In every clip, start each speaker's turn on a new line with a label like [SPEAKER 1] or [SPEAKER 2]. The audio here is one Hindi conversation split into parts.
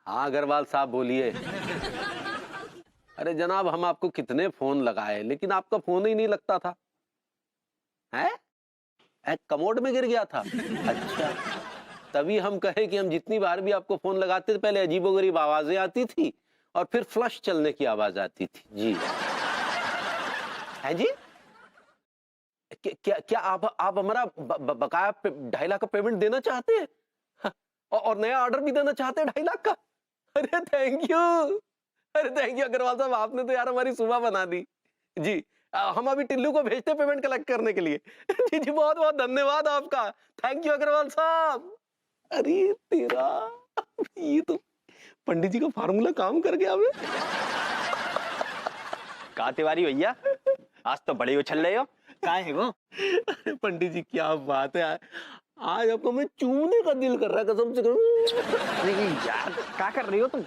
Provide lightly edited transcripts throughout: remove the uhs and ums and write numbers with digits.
[SPEAKER 1] हाँ अग्रवाल साहब बोलिए। अरे जनाब हम आपको कितने फोन लगाए लेकिन आपका फोन ही नहीं लगता था। हैं? कमोड में गिर गया था। अच्छा, तभी हम कहे कि हम जितनी बार भी आपको फोन लगाते थे पहले अजीबोगरीब आवाजें आती थी और फिर फ्लश चलने की आवाज आती थी। जी है जी। क्या क्या आप हमारा बकाया 2.5 लाख का पेमेंट देना चाहते हैं? हाँ, और नया ऑर्डर भी देना चाहते हैं 2.5 लाख का? अरे थैंक यू। अरे थैंक यू अग्रवाल साहब, आपने तो यार हमारी सुबह बना दी। जी हम अभी टिल्लू को भेजते पेमेंट कलेक्ट करने के लिए। जी जी बहुत बहुत धन्यवाद आपका। थैंक यू अग्रवाल साहब। अरे तेरा, ये तो पंडित जी का फार्मूला काम कर गया हमें।
[SPEAKER 2] कहा तिवारी भैया, आज तो बड़े उछल रहे हो। काय है वो?
[SPEAKER 1] अरे पंडित जी क्या बात है, आज आपको मैं चूमने का दिल कर रहा है कसम से करूं।
[SPEAKER 2] नहीं यार, क्या कर रही हो तुम?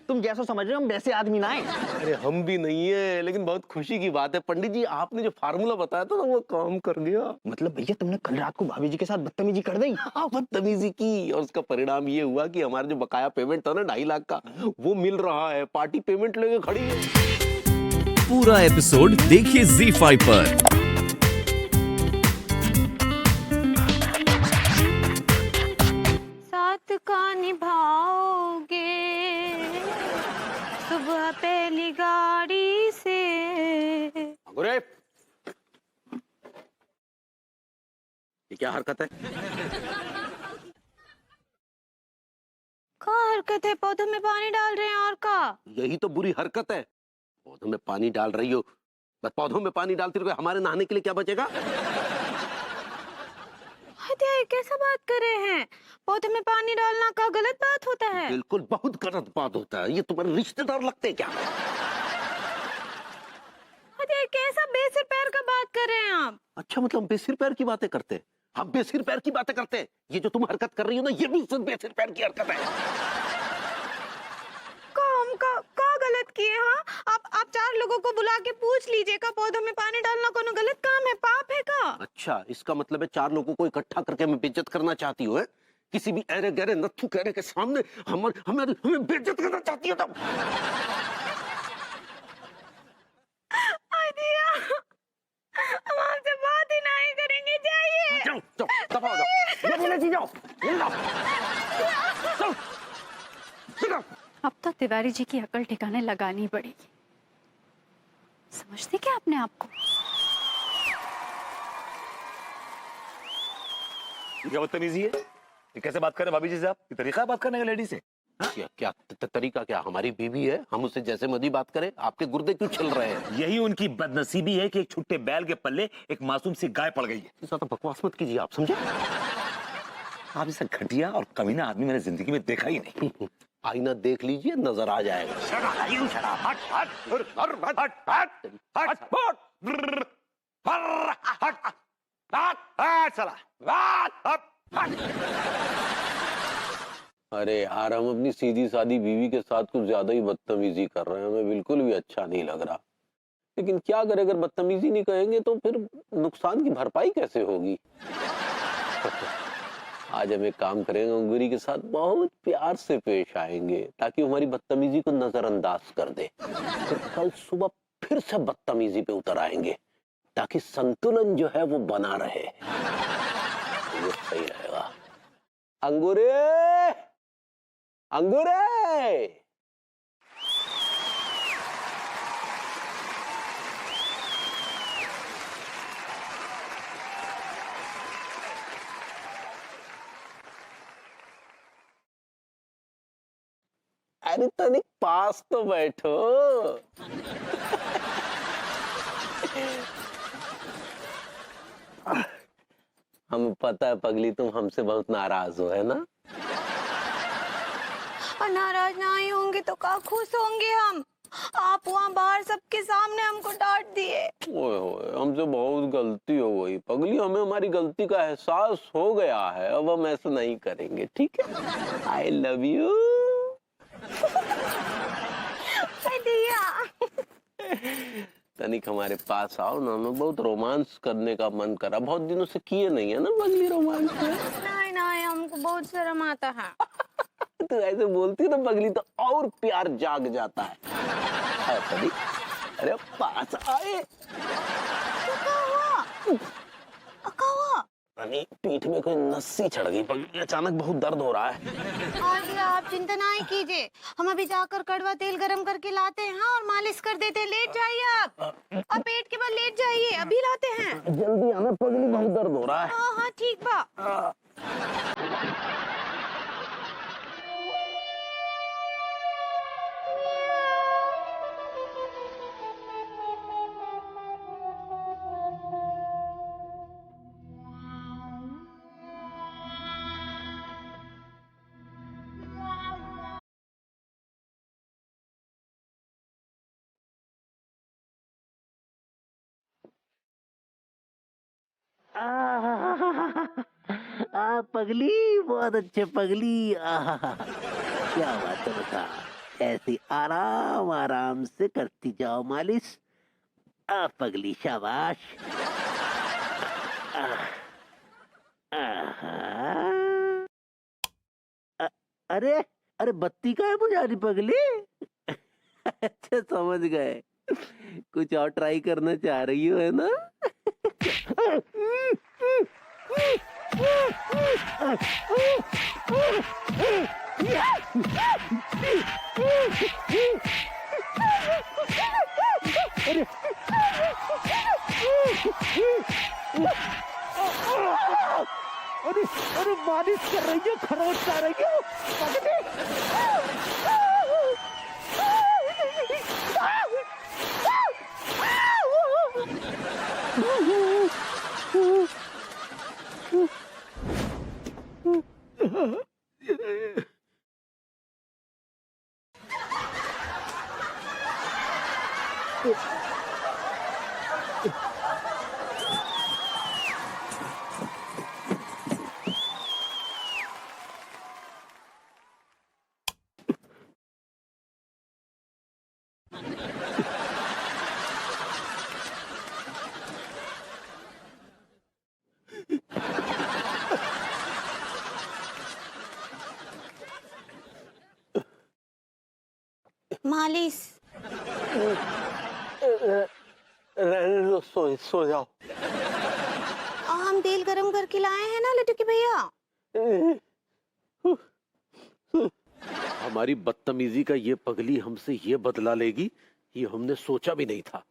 [SPEAKER 2] तुम जैसा समझ रहे हो हम वैसे आदमी ना है।
[SPEAKER 1] अरे हम भी नहीं है, लेकिन बहुत खुशी की बात है पंडित जी, आपने जो फार्मूला बताया था ना वो काम कर गया।
[SPEAKER 2] मतलब भैया तुमने कल रात को भाभी जी के साथ बदतमीजी कर दी?
[SPEAKER 1] हाँ बदतमीजी की, और उसका परिणाम ये हुआ कि हमारा जो बकाया पेमेंट था ना 2.5 लाख का, वो मिल रहा है। पार्टी पेमेंट लेके खड़ी है।
[SPEAKER 3] पूरा एपिसोड देखिए ZEE5 पर।
[SPEAKER 4] साथ का निभाओगे सुबह पहली गाड़ी से।
[SPEAKER 1] अरे ये क्या हरकत है?
[SPEAKER 4] क्या हरकत है? पौधों में पानी डाल रहे हैं और का?
[SPEAKER 1] यही तो बुरी हरकत है। पौधों में पानी डाल रही हो, बस पौधों में पानी डालती रहो, हमारे नहाने के लिए क्या बचेगा?
[SPEAKER 4] ये कैसा बात कर रहे हैं? पौधे में पानी डालना का गलत बात होता है?
[SPEAKER 1] बिल्कुल बहुत गलत बात होता है। ये तुम्हारे रिश्तेदार लगते हैं क्या?
[SPEAKER 4] ये कैसा बेसिर पैर का बात कर रहे हैं आप?
[SPEAKER 1] अच्छा मतलब बेसिर पैर की बातें करते हैं? हम बेसिर पैर की बातें करते हैं? ये जो तुम हरकत कर रही हो ना, ये भी सिर्फ बेसिर पैर की हरकत है।
[SPEAKER 4] का गलत किए? हाँ आप 4 लोगों को बुला के पूछ लीजिए का पौधों में पानी डालना कोनो गलत काम है, पाप है का?
[SPEAKER 1] अच्छा इसका मतलब है 4 लोगों को इकट्ठा करके हमें बेइज्जत करना चाहती हो? किसी भी अरे गहरे नत्थु कहरे के सामने हमें बेइज्जत करना चाहती हो तुम?
[SPEAKER 4] हम आपसे बात ही नहीं करेंगे, जाइए।
[SPEAKER 1] जाओ जाओ दफा जाओ, ये बोले जी जाओ, ये जाओ, जाओ, जाओ।
[SPEAKER 5] अब तो तिवारी जी की अकल ठिकाने लगानी पड़ेगी। समझते क्या अपने आप को?
[SPEAKER 6] क्या बदतमीजी है? ये कैसे बात कर रहे हैं भाभी जी से आप? ये तरीका है बात करने का लेडी से?
[SPEAKER 1] क्या क्या तरीका क्या? हमारी बीवी है, हम उससे जैसे मर्जी बात करें। आपके गुर्दे क्यों चल रहे हैं?
[SPEAKER 6] यही उनकी बदनसीबी है कि एक छुट्टे बैल के पल्ले एक मासूम सी गाय पड़ गई है।
[SPEAKER 1] ज्यादा बकवास मत कीजिए, आप समझे?
[SPEAKER 6] आप जैसा घटिया और कमीना आदमी मैंने जिंदगी में देखा ही नहीं।
[SPEAKER 1] आईना देख लीजिए, नजर आ जाएगा। अरे यार हम अपनी सीधी सादी बीवी के साथ कुछ ज्यादा ही बदतमीजी कर रहे हैं, हमें बिल्कुल भी अच्छा नहीं लग रहा। लेकिन क्या करें, अगर बदतमीजी नहीं कहेंगे तो फिर नुकसान की भरपाई कैसे होगी? आज हम एक काम करेंगे, अंगूरी के साथ बहुत प्यार से पेश आएंगे ताकि हमारी बदतमीजी को नजरअंदाज कर दे। फिर कल सुबह फिर से बदतमीजी पे उतर आएंगे ताकि संतुलन जो है वो बना रहे। ये सही रहेगा। अंगूरे, अंगूरे। अरे तनिक पास तो बैठो। हमें पता है पगली तुम हमसे बहुत नाराज हो, है ना?
[SPEAKER 4] और नाराज ना ही होंगे तो का खुश होंगे हम? आप वहाँ बाहर सबके सामने हमको डांट दिए।
[SPEAKER 1] ओए होए, हमसे बहुत गलती हो गई पगली, हमें हमारी गलती का एहसास हो गया है, अब हम ऐसा नहीं करेंगे, ठीक है? I love you. तनिक हमारे पास आओ ना, हमें बहुत रोमांस करने का मन करा, बहुत दिनों से किए नहीं है ना पगली रोमांस।
[SPEAKER 4] नहीं नहीं, हमको बहुत शर्म आता है।
[SPEAKER 1] तू ऐसे बोलती है ना पगली तो और प्यार जाग जाता है। पगली, अरे पास आए। अरे पीठ में कोई नस्सी चढ़ गई पगली, अचानक बहुत दर्द हो रहा है।
[SPEAKER 4] आगे आप चिंता ना ही कीजिए, हम अभी जाकर कड़वा तेल गरम करके लाते हैं और मालिश कर देते हैं। लेट जाइए आप पेट के बल लेट जाइए, अभी लाते हैं।
[SPEAKER 1] जल्दी आना पगली, बहुत दर्द हो रहा है।
[SPEAKER 4] हाँ हाँ ठीक बा।
[SPEAKER 7] पगली बहुत अच्छे पगली। क्या बात है बता, ऐसे आराम आराम से करती जाओ मालिश। पगली शाबाश। अरे अरे बत्ती का है बुझारी पगली। अच्छा समझ गए, कुछ और ट्राई करना चाह रही हो है ना। अरे अरे मालिश कर रही हो, खरोच कर रही हो
[SPEAKER 4] मालिश
[SPEAKER 1] रहने दो, सो जाओ।
[SPEAKER 4] हम तेल गरम करके लाए हैं ना लटू के भैया।
[SPEAKER 1] हमारी बदतमीजी का ये पगली हमसे ये बदला लेगी, ये हमने सोचा भी नहीं था।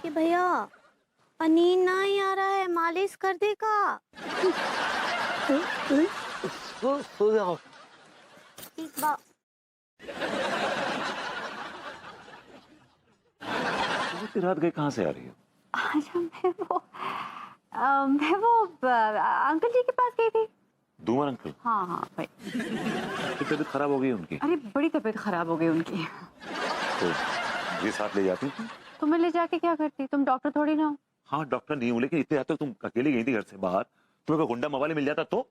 [SPEAKER 4] कि भैया नींद ना ही आ रहा है, मालिश कर देगा।
[SPEAKER 1] सो जाओ।
[SPEAKER 4] ठीक बा।
[SPEAKER 6] इतनी रात गए कहाँ से आ रही हो?
[SPEAKER 5] अच्छा मैं वो अंकल जी के पास गई थी।
[SPEAKER 6] धूमर अंकल?
[SPEAKER 5] हाँ हाँ भाई।
[SPEAKER 6] तबीयत खराब हो गई उनकी?
[SPEAKER 5] अरे बड़ी तबीयत खराब हो गई उनकी।
[SPEAKER 6] तो ये साथ ले जाती?
[SPEAKER 5] तुम्हें ले जाके क्या करती, तुम डॉक्टर थोड़ी ना हो।
[SPEAKER 6] हाँ डॉक्टर नहीं हूँ, लेकिन इतने रात तक तुम अकेली गई थी घर से बाहर, तुम्हें कोई गुंडा मवाली मिल जाता तो?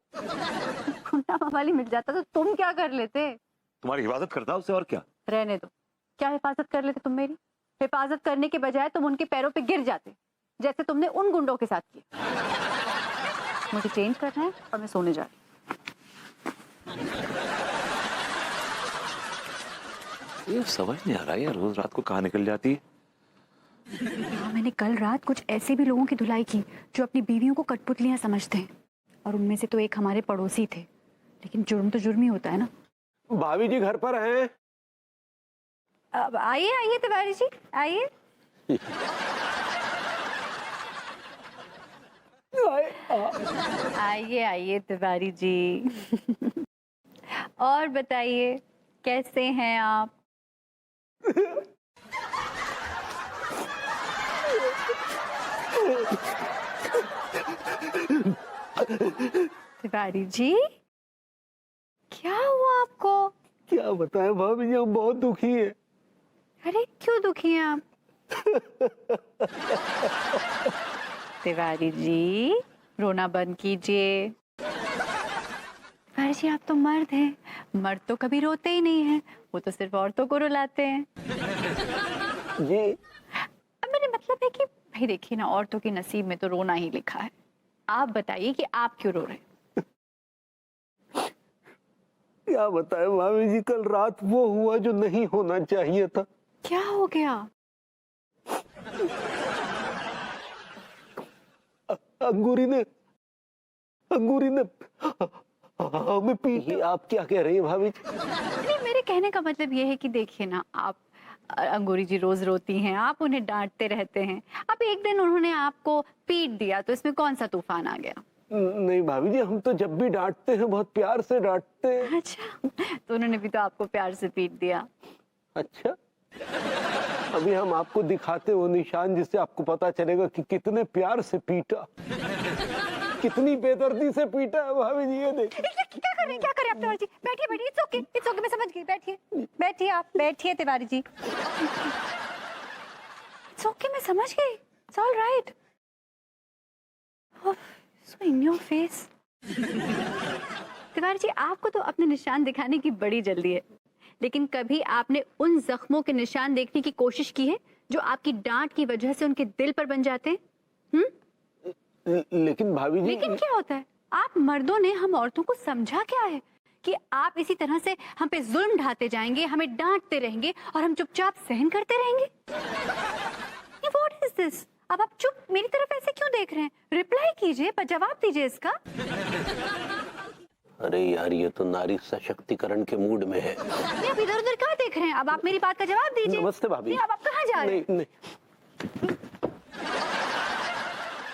[SPEAKER 5] गुंडा मवाली मिल जाता तो तुम क्या कर लेते?
[SPEAKER 6] तुम्हारी हिफाजत करता उससे, और क्या।
[SPEAKER 5] रहने दो, क्या हिफाजत कर लेते तुम मेरी? हिफाजत करने के बजाय तुम उनके पैरों पे गिर जाते, जैसे तुमने उन गुंडों के साथ किया। मुझे चेंज करना है और मैं सोने जा रही हूँ।
[SPEAKER 6] ये समझ नहीं आ रहा है, रोज रात को कहाँ निकल जाती है।
[SPEAKER 5] हाँ, मैंने कल रात कुछ ऐसे भी लोगों की धुलाई की जो अपनी बीवियों को कठपुतलियां समझते हैं, और उनमें से तो एक हमारे पड़ोसी थे। लेकिन जुर्म तो जुर्म ही होता है ना।
[SPEAKER 1] भाभी जी घर पर हैं?
[SPEAKER 5] अब आइए आइए तिवारी जी, आइए। आइए आइए तिवारी जी। और बताइए कैसे हैं आप? तिवारी जी क्या हुआ आपको?
[SPEAKER 1] क्या बताएं भाभी जी, हम बहुत दुखी है।
[SPEAKER 5] अरे क्यों दुखी हैं आप? तिवारी जी रोना बंद कीजिए। तिवारी जी आप तो मर्द हैं, मर्द तो कभी रोते ही नहीं हैं, वो तो सिर्फ औरतों को रुलाते हैं।
[SPEAKER 1] जी
[SPEAKER 5] अब मेरा मतलब है कि भाई देखिए ना, औरतों के नसीब में तो रोना ही लिखा है। आप बताइए कि आप क्यों रो रहे हैं?
[SPEAKER 1] क्या बताएं भाभी जी, कल रात वो हुआ जो नहीं होना चाहिए था।
[SPEAKER 5] क्या हो गया?
[SPEAKER 1] अंगूरी ने हमें पीटी। आप क्या कह रही हैं भाभी जी?
[SPEAKER 5] नहीं मेरे कहने का मतलब ये है कि देखिए ना, आप अंगूरी जी रोज रोती हैं, आप उन्हें डांटते रहते हैं। अब एक दिन उन्होंने आपको पीट दिया तो इसमें कौन सा तूफान आ गया?
[SPEAKER 1] नहीं भाभी जी, हम तो जब भी डांटते हैं बहुत प्यार से डांटते हैं।
[SPEAKER 5] अच्छा तो उन्होंने भी तो आपको प्यार से पीट दिया।
[SPEAKER 1] अच्छा, अभी हम आपको दिखाते वो निशान जिससे आपको पता चलेगा कि कितने प्यार से पीटा, कितनी बेदर्दी से पीटा है भाभी जी। ये देखिए।
[SPEAKER 5] क्या करें आप तिवारी जी? बैठिए बैठिए, इट्स ओके मैं समझ गई। बैठिए बैठिए, आप बैठिए तिवारी जी। इट्स ओके मैं समझ गई, it's all right. So in your face. Tiwari ji आपको तो अपने निशान दिखाने की बड़ी जल्दी है, लेकिन कभी आपने उन जख्मों के निशान देखने की कोशिश की है जो आपकी डांट की वजह से उनके दिल पर बन जाते हैं?
[SPEAKER 1] लेकिन भाभी जी।
[SPEAKER 5] लेकिन क्या होता है? आप मर्दों ने हम औरतों को समझा क्या है कि आप इसी तरह से हम पे जुल्म ढाते जाएंगे, हमें डांटते रहेंगे और हम चुपचाप सहन करते रहेंगे? What is this? अब आप चुप मेरी तरफ ऐसे क्यों देख रहे हैं? रिप्लाई कीजिए, पर जवाब दीजिए इसका।
[SPEAKER 1] अरे यार, ये तो नारी सशक्तिकरण के मूड में है।
[SPEAKER 5] नहीं आप इधर उधर कहाँ देख रहे हैं? अब आप मेरी बात का जवाब दीजिए।
[SPEAKER 1] नमस्ते भाभी।
[SPEAKER 5] नहीं अब आप कहाँ जा रहे हैं?
[SPEAKER 1] नहीं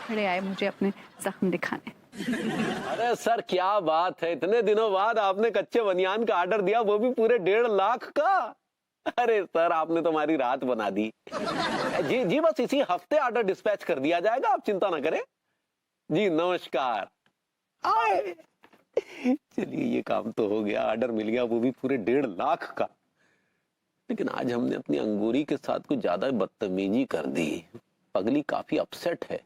[SPEAKER 5] खड़े आए मुझे अपने जख्म दिखाने।
[SPEAKER 1] अरे सर क्या बात है, इतने दिनों बाद आपने कच्चे बनियान का ऑर्डर दिया, वो भी पूरे 1.5 लाख का। अरे सर आपने तो हमारी रात बना दी। जी जी, बस इसी हफ्ते ऑर्डर डिस्पैच कर दिया जाएगा, आप चिंता ना करें। जी नमस्कार। आए चलिए, ये काम तो हो गया, ऑर्डर मिल गया, वो भी पूरे 1.5 लाख का। लेकिन आज हमने अपनी अंगूरी के साथ कुछ ज्यादा बदतमीजी कर दी। पगली काफी अपसेट है,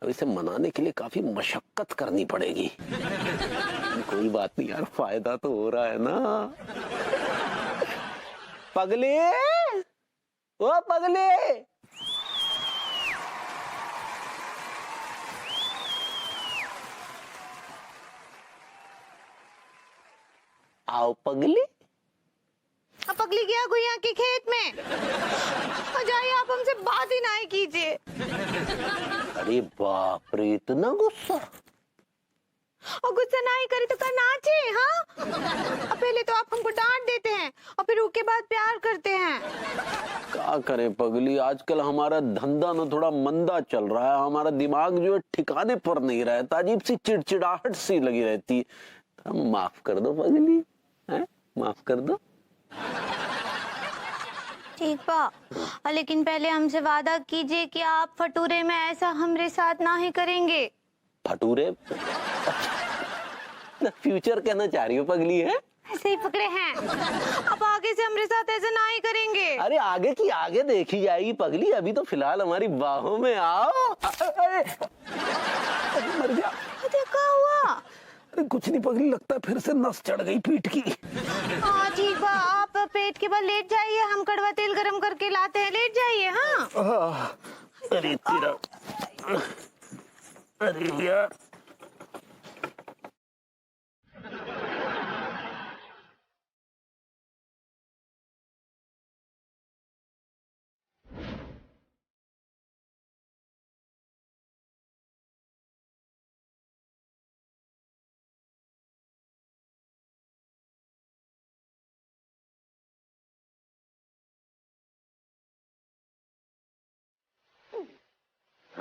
[SPEAKER 1] अब इसे मनाने के लिए काफी मशक्कत करनी पड़ेगी। कोई बात नहीं यार, फायदा तो हो रहा है ना। पगली, ओ पगली, आओ पगली।
[SPEAKER 4] अब पगली गया गुइया के खेत में। और जाइए, आप हमसे बात ही ना कीजिए।
[SPEAKER 1] अरे बाप रे, इतना गुस्सा।
[SPEAKER 4] और गुस्सा नहीं करे तो क्या नाचे? हाँ, अब पहले तो आप हमको डांट देते हैं और फिर उसके बाद प्यार करते हैं।
[SPEAKER 1] क्या करें पगली, आजकल हमारा धंधा ना थोड़ा मंदा चल रहा है, हमारा दिमाग जो है ठिकाने पर नहीं रहता, अजीब सी चिड़चिड़ाहट सी लगी रहती है। माफ कर दो पगली, हैं? माफ कर दो।
[SPEAKER 4] ठीक बा, लेकिन पहले हमसे वादा कीजिए कि आप फटूरे में ऐसा हमारे साथ ना ही करेंगे।
[SPEAKER 1] फटूरे? फ्यूचर कहना चाह रही हो पगली, है?
[SPEAKER 4] ऐसे ही पकड़े हैं। अब आगे से हमारे साथ ऐसा ना ही करेंगे।
[SPEAKER 1] अरे आगे की आगे देखी जाएगी पगली, अभी तो फिलहाल हमारी बाहों में आओ। अरे मर गया।
[SPEAKER 4] क्या हुआ?
[SPEAKER 1] अरे कुछ नहीं पगली, लगता है फिर से नस चढ़ गई पीठ की।
[SPEAKER 4] हाँ ठीक बा, आप पेट के बल लेट जाइए, हम कड़वा तेल गरम करके लाते हैं, लेट जाइए। हाँ
[SPEAKER 1] अरे तेरा, अरे यार।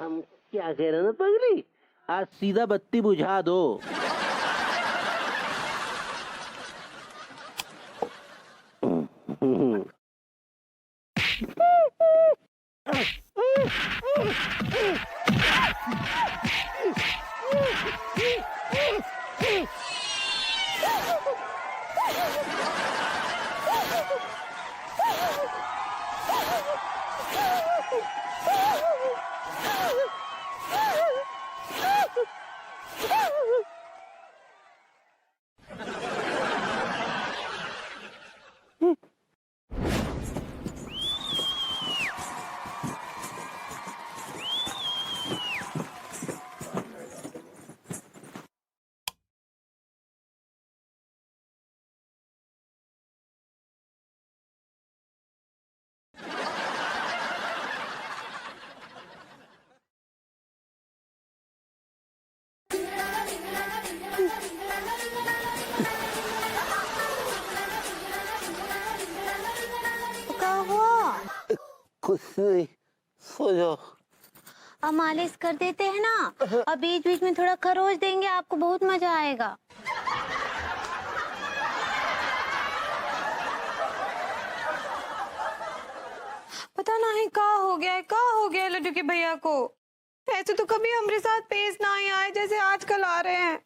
[SPEAKER 7] हम क्या कह रहे हैं ना पगली, आज सीधा बत्ती बुझा दो।
[SPEAKER 4] क्या हुआ?
[SPEAKER 7] कुछ नहीं, सो जाओ।
[SPEAKER 4] अब मालिश कर देते हैं ना, और बीच बीच में थोड़ा खरोच देंगे, आपको बहुत मजा आएगा। पता नहीं क्या हो गया लड्डू के भैया को। ऐसे तो कभी हमारे साथ पेश ना ही आए जैसे आजकल आ रहे हैं।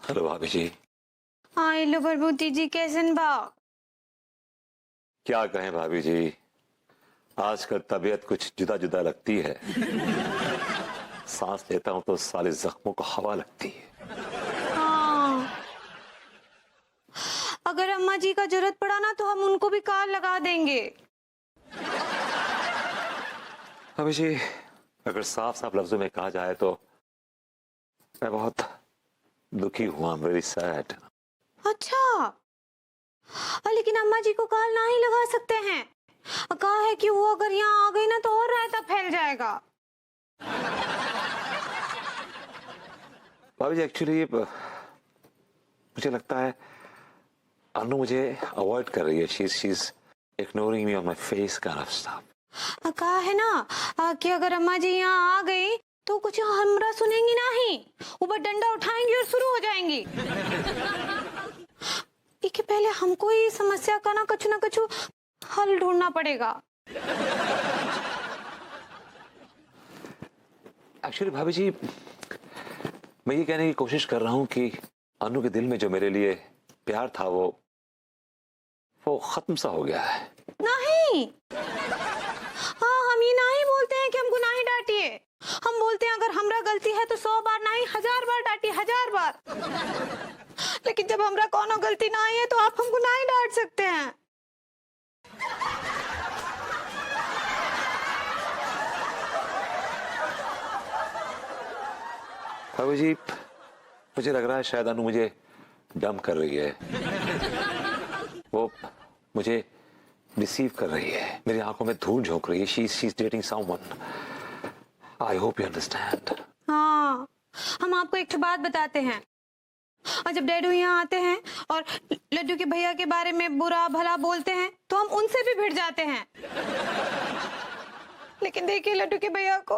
[SPEAKER 6] हेलो भाभी जी।
[SPEAKER 4] हाँ हेलो प्रभुति जी, कैसन बा?
[SPEAKER 6] क्या कहें भाभी जी, आजकल तबीयत कुछ जुदा जुदा लगती है। सांस लेता हूं तो सारे जख्मों को हवा लगती है।
[SPEAKER 4] हाँ, अगर अम्मा जी का जरूरत पड़ा ना तो हम उनको भी कार लगा देंगे।
[SPEAKER 6] भाभी जी, अगर साफ साफ लफ्जों में कहा जाए तो मैं बहुत दुखी हुआ, वेरी सैड।
[SPEAKER 4] अच्छा, लेकिन अम्मा जी को कार ना ही लगा सकते हैं। कहा है कि वो अगर यहाँ आ गई ना तो और रायता फैल जाएगा।
[SPEAKER 6] भाभी जी, एक्चुअली मुझे लगता है अनु मुझे अवॉइड कर रही है। शीज ignoring me on my face kind of stuff.
[SPEAKER 4] कहा है ना कि अगर अम्मा जी यहाँ आ गई तो कुछ हमरा सुनेंगी नहीं, ऊपर डंडा उठाएंगी और शुरू हो जाएंगी। इसके पहले हमको ही समस्या का ना कुछ हल ढूंढना पड़ेगा।
[SPEAKER 6] एक्चुअली भाभी जी, मैं ये कहने की कोशिश कर रहा हूं कि अनु के दिल में जो मेरे लिए प्यार था वो खत्म सा हो गया है।
[SPEAKER 4] नहीं, हाँ हम ये नहीं बोलते हैं कि हमको नहीं डांटिए। हम बोलते हैं अगर हमरा गलती है तो 100 बार नहीं 1000 बार डांटिए, 1000 बार। लेकिन जब हमरा कोनो गलती नहीं है तो आप हमको नहीं डांट सकते हैं।
[SPEAKER 6] भाभी जी, मुझे लग रहा है शायद अनु मुझे डंप कर रही है। वो मुझे रिसीव कर रही है, मेरी आंखों में धूल झोंक रही है। She is dating someone. I hope you understand.
[SPEAKER 4] हाँ, हम आपको एक बात बताते हैं। और जब डैडू यहाँ आते हैं और लड्डू के भैया के बारे में बुरा भला बोलते हैं तो हम उनसे भी भिड़ जाते हैं। लेकिन देखिए लड्डू के भैया को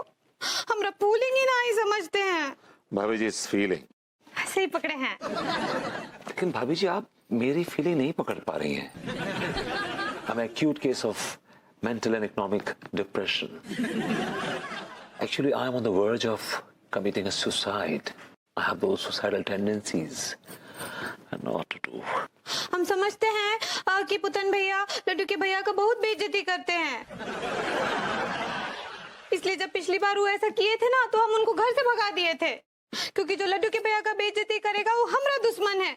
[SPEAKER 4] हमरा फूलिंग ही नहीं समझते हैं।
[SPEAKER 6] भाभी जी, इस फीलिंग
[SPEAKER 4] ऐसे ही पकड़े हैं।
[SPEAKER 6] लेकिन भाभी जी, आप मेरी फीलिंग नहीं पकड़ पा रही हैं। I'm an acute case of mental and economic depression. Actually, I am on the verge of committing a suicide. I have those suicidal tendencies. I don't know what to do.
[SPEAKER 4] हम समझते हैं कि पुतन भैया लड्डू के भैया का बहुत बेइज्जती करते हैं। इसलिए जब पिछली बार वो ऐसा किए थे ना तो हम उनको घर से भगा दिए थे, क्योंकि जो लड्डू के भैया का बेइज्जती करेगा वो हमारा दुश्मन है।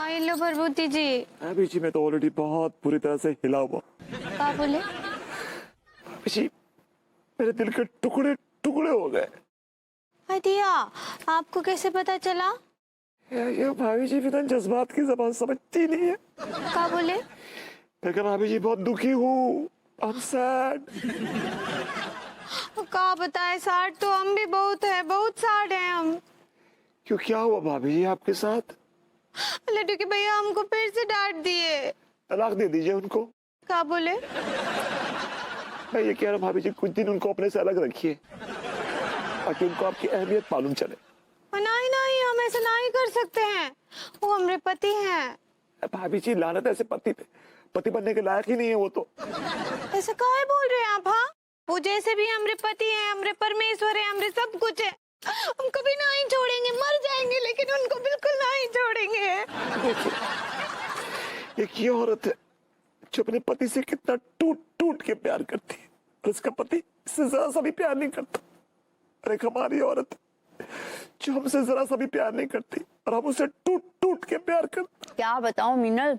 [SPEAKER 4] हेलो प्रभुति जी।
[SPEAKER 8] अभी जी, मैं तो ऑलरेडी बहुत बुरी तरह से हिला हुआ।
[SPEAKER 4] क्या बोले?
[SPEAKER 8] अभी जी, मेरे दिल के टुकड़े टुकड़े हो गए।
[SPEAKER 4] दिया, आपको कैसे पता चला?
[SPEAKER 8] ये भाभी जी फिर जज्बात की जबान समझती नहीं है।
[SPEAKER 4] क्या बोले?
[SPEAKER 8] लेकिन भाभी जी बहुत दुखी हूँ। I'm sad।
[SPEAKER 4] क्या बताए, सैड तो हम भी बहुत है, बहुत सैड है हम।
[SPEAKER 8] क्यों, क्या हुआ भाभी जी आपके साथ?
[SPEAKER 4] लड्डू के भैया हमको फिर से डांट दिए।
[SPEAKER 8] तलाक दे दीजिए उनको।
[SPEAKER 4] क्या बोले?
[SPEAKER 8] मैं ये कह रहा हूँ भाभी जी कुछ दिन उनको अपने से अलग रखिए ताकि उनको आपकी अहमियत मालूम चले।
[SPEAKER 4] नहीं नहीं, हम ऐसा नहीं कर सकते हैं, वो हमारे पति हैं।
[SPEAKER 8] भाभी जी लानत ऐसे पति बनने के लायक ही नहीं है वो तो।
[SPEAKER 4] ऐसा काहे बोल रहे हैं आप? हाँ, वो जैसे भी हमारे पति हैं, हमारे परमेश्वर है, हमारे सब कुछ है। हम कभी नहीं छोड़ेंगे, मर जाएंगे लेकिन उनको बिल्कुल नहीं छोड़ेंगे।
[SPEAKER 8] देखिए एक ये औरत है जो अपने पति से कितना टूट टूट के प्यार करती है और उसका पति इससे जरा सा भी प्यार नहीं करता। और एक हमारी औरत है जो हमसे जरा सा भी प्यार नहीं करती और हम उसे टूट टूट के प्यार करते।
[SPEAKER 5] क्या बताऊं मीनल,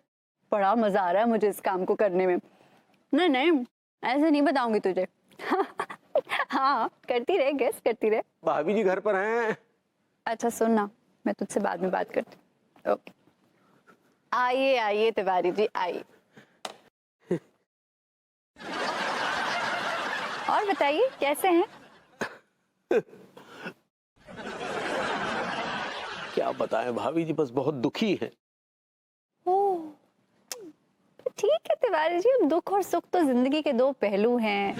[SPEAKER 5] बड़ा मजा आ रहा है मुझे इस काम को करने में। नहीं नहीं, ऐसे नहीं बताऊंगी तुझे। हाँ, करती रहे, गेस करती रहे।
[SPEAKER 1] भाभी जी घर पर हैं?
[SPEAKER 5] अच्छा सुन ना, मैं तुझसे बाद में बात करती हूँ। ओके, आइए आइए तिवारी जी आइए। और बताइए कैसे हैं?
[SPEAKER 1] क्या बताएं भाभी जी, बस बहुत दुखी हैं।
[SPEAKER 5] ओह, ठीक है तिवारी जी, अब दुख और सुख तो जिंदगी के दो पहलू हैं।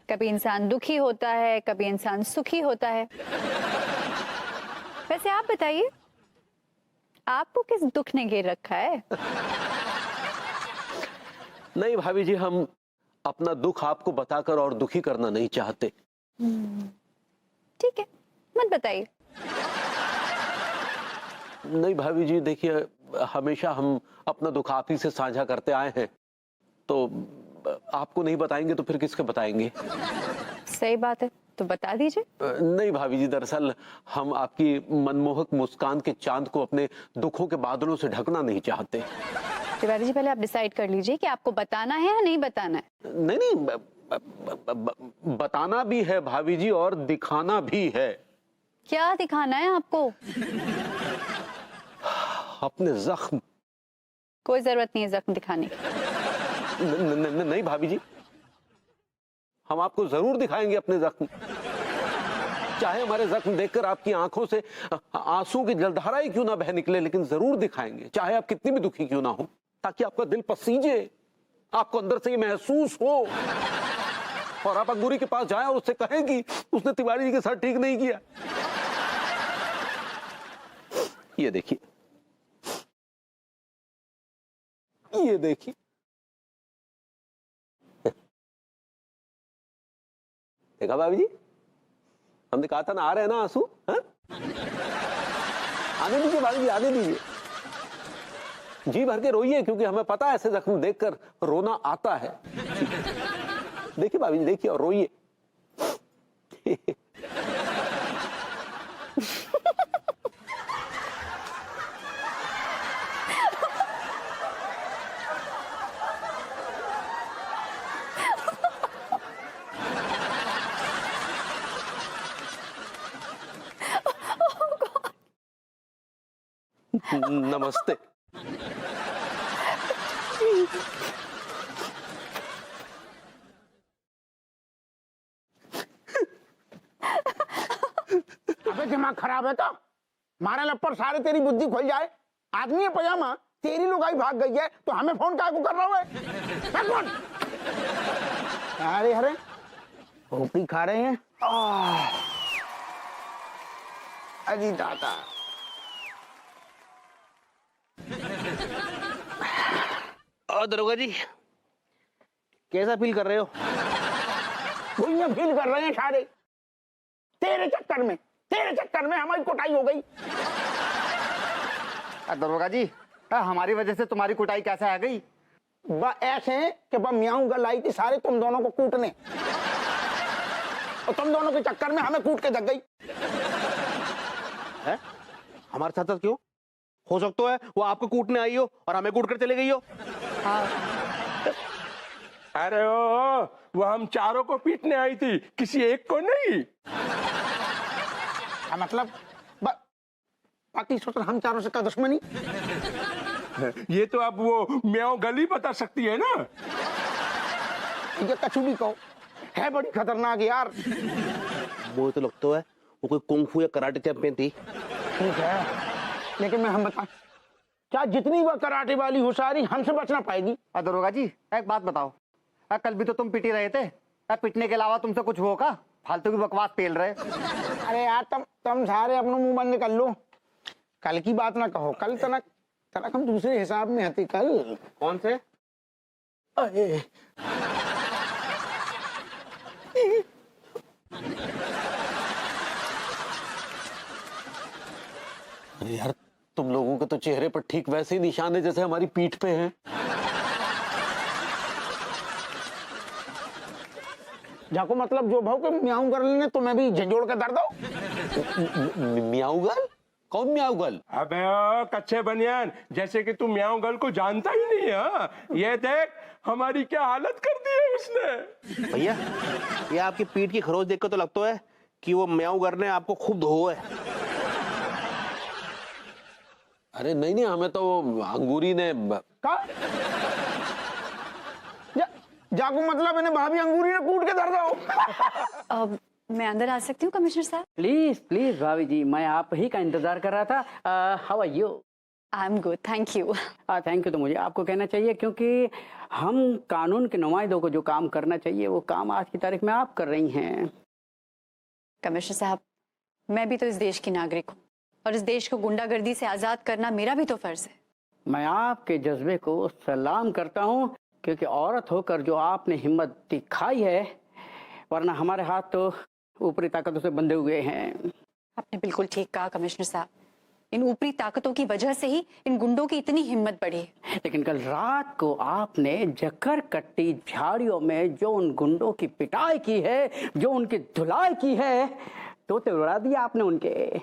[SPEAKER 5] कभी इंसान दुखी होता है, कभी इंसान सुखी होता है। वैसे आप बताइए, आपको किस दुख ने घेर रखा है?
[SPEAKER 1] नहीं भाभी जी, हम अपना दुख आपको बताकर और दुखी करना नहीं चाहते।
[SPEAKER 5] ठीक है, मत बताइए।
[SPEAKER 1] नहीं भाभी जी, देखिए हमेशा हम अपना दुख आप ही से साझा करते आए हैं, तो आपको नहीं बताएंगे तो फिर किसके बताएंगे?
[SPEAKER 5] सही बात है, तो बता दीजिए।
[SPEAKER 1] नहीं भाभी जी, दरअसल हम आपकी मनमोहक मुस्कान के चांद को अपने दुखों के बादलों से ढकना नहीं चाहते।
[SPEAKER 5] तिवारी जी पहले आप डिसाइड कर लीजिए कि आपको बताना है या नहीं बताना है।
[SPEAKER 1] नहीं नहीं, बताना भी है भाभी जी और दिखाना भी है।
[SPEAKER 5] क्या दिखाना है आपको?
[SPEAKER 1] अपने जख्म।
[SPEAKER 5] कोई जरूरत नहीं है जख्म दिखाने की।
[SPEAKER 1] नहीं भाभी जी, हम आपको जरूर दिखाएंगे अपने जख्म। चाहे हमारे जख्म देखकर आपकी आंखों से आंसू की जलधारा ही क्यों ना बह निकले, लेकिन जरूर दिखाएंगे, चाहे आप कितनी भी दुखी क्यों ना हो, ताकि आपका दिल पसीजे, आपको अंदर से ये महसूस हो और आप अंगूरी के पास जाएं और उससे कहें कि उसने तिवारी जी के साथ ठीक नहीं किया। ये देखिए, ये देखिए, देखा भाभी जी, हमने कहा था ना, आ रहे हैं ना आंसू। आने दीजिए भाभी जी, आने दीजिए, जी भर के रोइए, क्योंकि हमें पता है ऐसे जख्म देखकर रोना आता है। देखिए भाभी जी, देखिए और रोइए। नमस्ते।
[SPEAKER 2] अबे दिमाग खराब है तो मारे लप्पर सारे तेरी बुद्धि खुल जाए। आदमी है पजामा, तेरी लुगाई भाग गई है तो हमें फोन काहे को कर रहा है? अरे अरे रोटी खा रहे हैं। अजी दादा,
[SPEAKER 7] और दरोगा जी कैसा फील कर रहे हो?
[SPEAKER 2] भूइयां फील कर रहे हैं सारे। तेरे चक्कर में हमारी कुटाई हो गई।
[SPEAKER 9] दरोगा जी, हमारी वजह से तुम्हारी कुटाई कैसे आ गई?
[SPEAKER 2] ऐसे कि म्याऊं गल आई थी सारे तुम दोनों को कूटने, और तुम दोनों के चक्कर में हमें कूट के जग गई
[SPEAKER 7] है? हमारे साथ साथ क्यों? हो सकता है वो आपको कूटने आई हो और हमें कूट कर चले गई हो।
[SPEAKER 8] अरे ओ, वो हम चारों को पीटने आई थी, किसी एक को नहीं।
[SPEAKER 2] क्या मतलब? बाकी सोच हम चारों से का दुश्मनी?
[SPEAKER 8] ये तो अब वो म्याऊं गली बता सकती है ना।
[SPEAKER 2] ये कछु भी कहो, है बड़ी खतरनाक यार।
[SPEAKER 7] मुझे तो लगता है वो कोई कुंग-फू या कराटे चैंपियन थी।
[SPEAKER 2] ठीक है, लेकिन मैं हम बता, क्या जितनी वह कराटे वाली हो सारी हमसे बच ना पाएगी?
[SPEAKER 9] दरोगा जी एक बात बताओ, कल भी तो तुम पिटी रहे थे। पिटने के अलावा तुमसे कुछ हो का? फालतू की बकवास पेल रहे।
[SPEAKER 2] अरे यार तुम सारे अपना मुंह बंद कर लो। कल की बात ना कहो, कल तनक तनक हम दूसरे हिसाब में हती कल।
[SPEAKER 9] कौन से?
[SPEAKER 2] अरे
[SPEAKER 1] अरे यार, तुम लोगों के तो चेहरे पर ठीक वैसे ही निशान है जैसे हमारी पीठ पे हैं।
[SPEAKER 2] जाको मतलब जो भाव के म्याऊं कर लेने तुम्हें भी झंझोड़ के दर्द हो।
[SPEAKER 1] म्याऊगल? कौन म्याऊगल?
[SPEAKER 10] अबे ओ कच्चे बनियान, जैसे कि तू म्याऊं गर्ल को जानता ही नहीं है। ये देख हमारी क्या हालत कर दी है उसने।
[SPEAKER 7] भैया, ये आपकी पीठ की खरोच देख कर तो लगता है कि वो म्याऊं करने आपको खूब धो है।
[SPEAKER 1] अरे नहीं, हमें तो अंगूरी ने
[SPEAKER 2] का? जाको मतलब इन्हें भाभी अंगूरी ने कूट के दर्द हो।
[SPEAKER 5] मैं अंदर आ सकती हूँ कमिश्नर साहब?
[SPEAKER 11] प्लीज प्लीज भाभी जी, मैं आप ही का इंतजार कर रहा था। How are you?
[SPEAKER 5] I am good, thank you.
[SPEAKER 11] Thank you तो मुझे आपको कहना चाहिए, क्योंकि हम कानून के नुमाइंदों को जो काम करना चाहिए वो काम आज की तारीख में आप कर रही हैं।
[SPEAKER 5] कमिश्नर साहब, मैं भी तो इस देश की नागरिक हूँ और इस देश को गुंडागर्दी से आजाद करना मेरा भी तो फर्ज है।
[SPEAKER 11] मैं आपके जज्बे को सलाम करता हूँ, क्योंकि औरत होकर जो आपने हिम्मत दिखाई है, वरना हमारे हाथ तो ऊपरी ताकतों से बंधे हुए हैं।
[SPEAKER 5] आपने बिल्कुल ठीक कहा कमिश्नर साहब, इन ऊपरी ताकतों की वजह से ही इन गुंडों की इतनी हिम्मत बढ़ी।
[SPEAKER 11] लेकिन कल रात को आपने जकर कट्टी झाड़ियों में जो उन गुंडों की पिटाई की है, जो उनकी धुलाई की है, तो उड़ा दिया आपने उनके।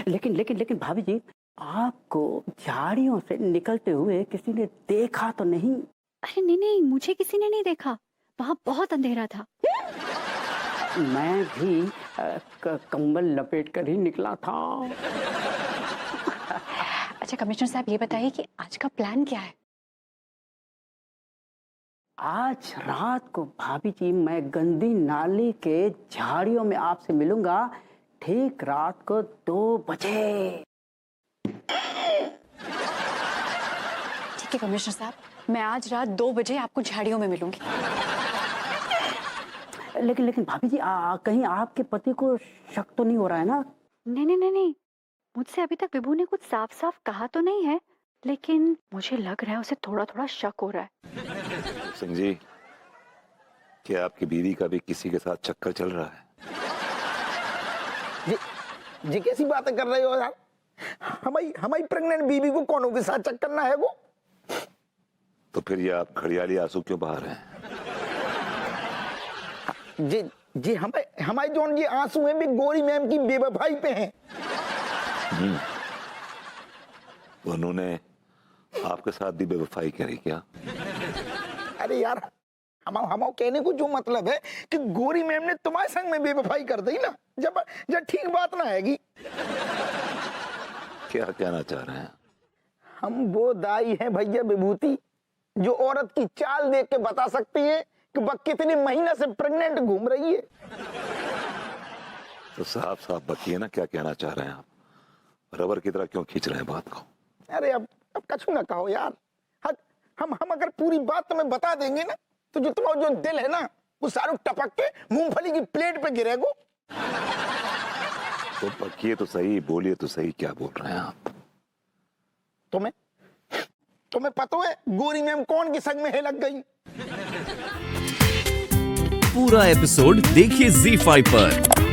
[SPEAKER 11] लेकिन लेकिन लेकिन भाभी जी, आपको झाड़ियों से निकलते हुए किसी ने देखा तो नहीं?
[SPEAKER 5] अरे नहीं नहीं, मुझे किसी ने नहीं देखा, वहां बहुत अंधेरा था।
[SPEAKER 11] मैं भी कंबल लपेट कर ही निकला था।
[SPEAKER 5] अच्छा कमिश्नर साहब, ये बताइए कि आज का प्लान क्या है?
[SPEAKER 11] आज रात को भाभी जी मैं गंदी नाली के झाड़ियों में आपसे मिलूंगा, ठीक रात को 2 बजे।
[SPEAKER 5] ठीक है कमिश्नर साहब, मैं आज रात 2 बजे आपको झाड़ियों में मिलूंगी।
[SPEAKER 11] लेकिन लेकिन भाभी जी, कहीं आपके पति को शक तो नहीं हो रहा है ना?
[SPEAKER 5] नहीं नहीं नहीं नहीं, मुझसे अभी तक विभू ने कुछ साफ साफ कहा तो नहीं है, लेकिन मुझे लग रहा है उसे थोड़ा थोड़ा शक हो रहा है।
[SPEAKER 6] सिंह जी, क्या आपकी बीवी का भी किसी के साथ चक्कर चल रहा है?
[SPEAKER 2] जी कैसी बातें कर रहे हो यार? हमारी प्रेग्नेंट बीबी को कौनों के साथ चक्कर ना है वो?
[SPEAKER 6] तो फिर ये आप घड़ियाली आंसू क्यों बहा रहे हैं?
[SPEAKER 2] जी हमारी जोन ये आंसू हैं भी गोरी मैम की बेवफाई पे हैं।
[SPEAKER 6] तो उन्होंने आपके साथ भी बेवफाई करी क्या?
[SPEAKER 2] अरे यार, हम कहने को जो मतलब है कि गोरी मैम ने तुम्हारे संग में बेवफाई कर दी ना, जब ठीक बात ना आएगी।
[SPEAKER 6] क्या कहना चाह रहे हैं?
[SPEAKER 2] हम वो दाई हैं भैया विभूति, जो औरत की चाल देख के बता सकती है कि वह कितने महीने से प्रेग्नेंट घूम रही है।
[SPEAKER 6] तो साफ साफ बताइए ना, क्या कहना चाह रहे हैं आप? रबर की तरह क्यों खींच रहे हैं बात को?
[SPEAKER 2] अरे अब कछु ना कहो यार। हम अगर पूरी बात तुम्हें बता देंगे ना, तो जो तुम्हारा जो दिल है ना, वो सारू टपक के मूंगफली की प्लेट पे गिरेगा।
[SPEAKER 6] तो बकिए तो सही, बोलिए तो सही, क्या बोल रहे हैं आप?
[SPEAKER 2] तुम्हें पता है गोरी मैम कौन की संग में है लग गई?
[SPEAKER 3] पूरा एपिसोड देखिए ZEE5 पर।